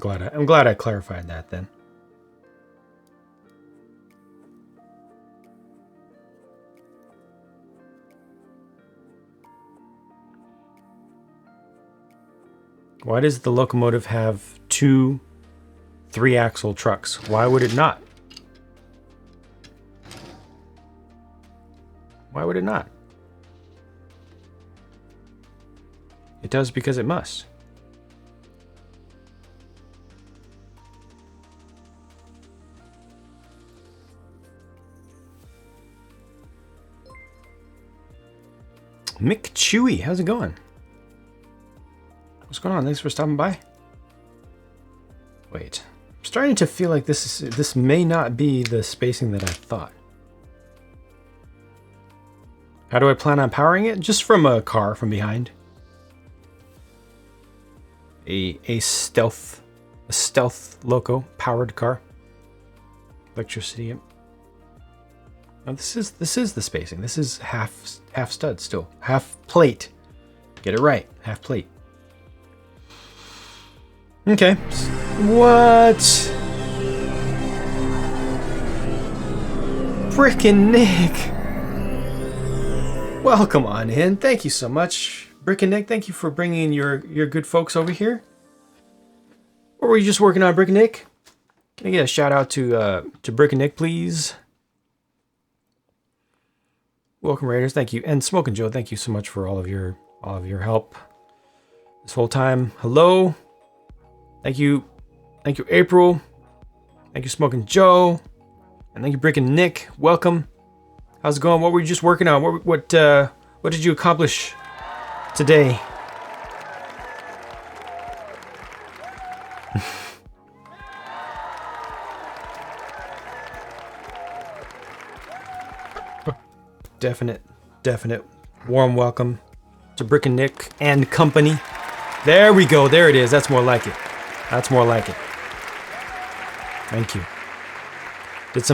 I'm glad I clarified that then. Why does the locomotive have 2 3-axle trucks? Why would it not? Why would it not? It does because it must. Mick Chewy, how's it going? What's going on? Thanks for stopping by. Wait, I'm starting to feel like this may not be the spacing that I thought. How do I plan on powering it? Just from a car from behind. A stealth loco powered car. Electricity. Now this is the spacing. This is half stud still. Half plate. Get it right. Half plate. Okay. What? Frickin' Nick. Welcome on in. Thank you so much. Brick and Nick, thank you for bringing your good folks over here. Or were you just working on Brick and Nick? Can I get a shout out to Brick and Nick, please? Welcome, Raiders. Thank you. And Smoking Joe, thank you so much for all of your help this whole time. Hello. Thank you. Thank you, April. Thank you, Smoking Joe. And thank you, Brick and Nick. Welcome. How's it going? What were you just working on? What did you accomplish today? Definite warm welcome to Brick and Nick and company. There we go. There it is. That's more like it. That's more like it. Thank you. Did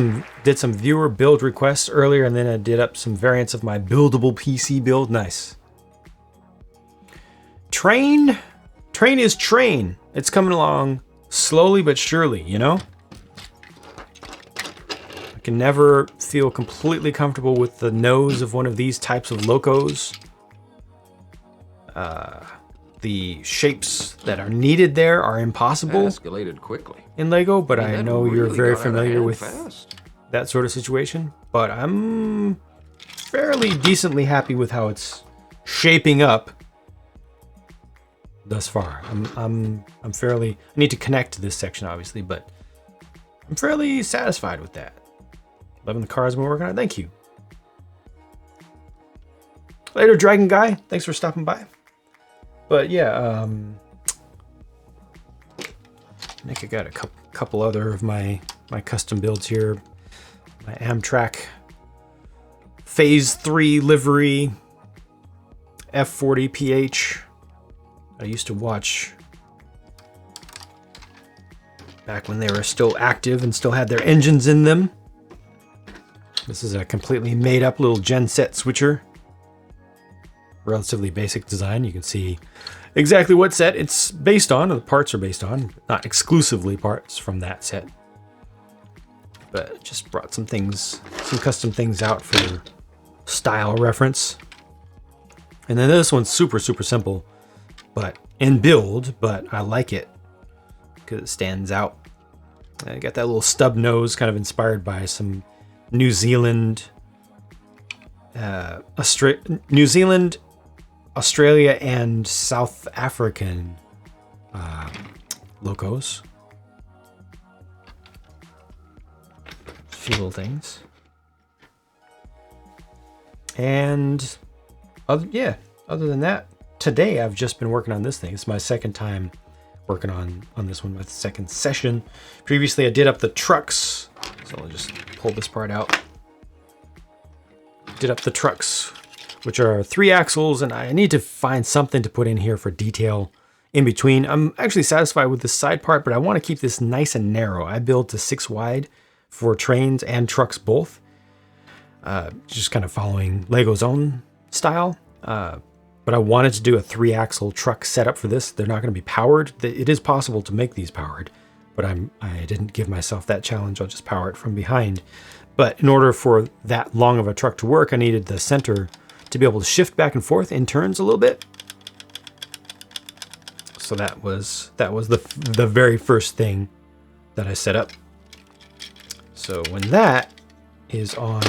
some viewer build requests earlier, and then I did up some variants of my buildable PC build. Nice. Train is train. It's coming along slowly but surely, you know? I can never feel completely comfortable with the nose of one of these types of locos. The shapes that are needed there are impossible. Escalated quickly. In Lego, but I know you're really very got out of familiar hand with fast. that sort of situation. But I'm fairly decently happy with how it's shaping up thus far. I'm fairly. I need to connect to this section, obviously, but I'm fairly satisfied with that. Loving the cars we're working on. Thank you. Later, Dragon Guy. Thanks for stopping by. But yeah, I think I got a couple other of my custom builds here. My Amtrak Phase 3 livery F40 PH. I used to watch back when they were still active and still had their engines in them. This is a completely made up little genset switcher. Relatively basic design. You can see exactly what set it's based on, or the parts are based on. Not exclusively parts from that set. But just brought some custom things out for style reference. And then this one's super simple, but in build, but I like it because it stands out. I got that little stub nose, kind of inspired by some New Zealand, Australia, and South African locos. A few little things. And other than that, today I've just been working on this thing. It's my second time working on this one, my second session. Previously I did up the trucks, so I'll just pull this part out. Did up the trucks, which are 3 axles, and I need to find something to put in here for detail in between. I'm actually satisfied with this side part, but I want to keep this nice and narrow. I built to 6 wide for trains and trucks both. Just kind of following Lego's own style. But I wanted to do a 3-axle truck setup for this. They're not going to be powered. It is possible to make these powered, but I didn't give myself that challenge. I'll just power it from behind. But in order for that long of a truck to work, I needed the center to be able to shift back and forth in turns a little bit. So that was the very first thing that I set up. So when that is on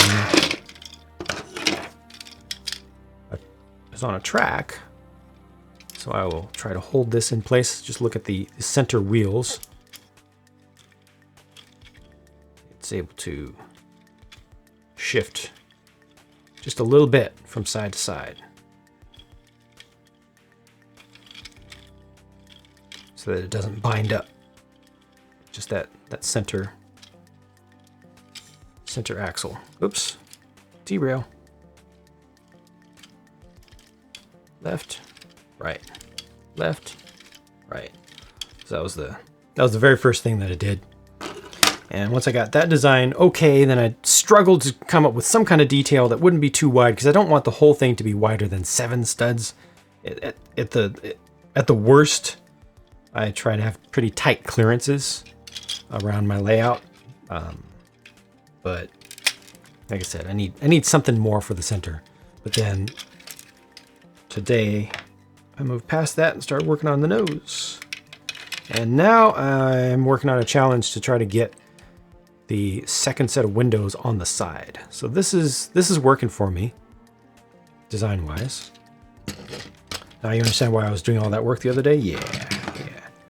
a track, so I will try to hold this in place. Just look at the center wheels. It's able to shift just a little bit from side to side, so that it doesn't bind up. Just that center axle. Oops, derail. Left, right, left, right. So that was the very first thing that I did. And once I got that design okay, then I struggled to come up with some kind of detail that wouldn't be too wide, because I don't want the whole thing to be wider than 7 studs. At the worst, I try to have pretty tight clearances around my layout. But like I said, I need something more for the center. But then today I moved past that and started working on the nose. And now I'm working on a challenge to try to get the second set of windows on the side. So this is working for me, design-wise. Now you understand why I was doing all that work the other day? Yeah.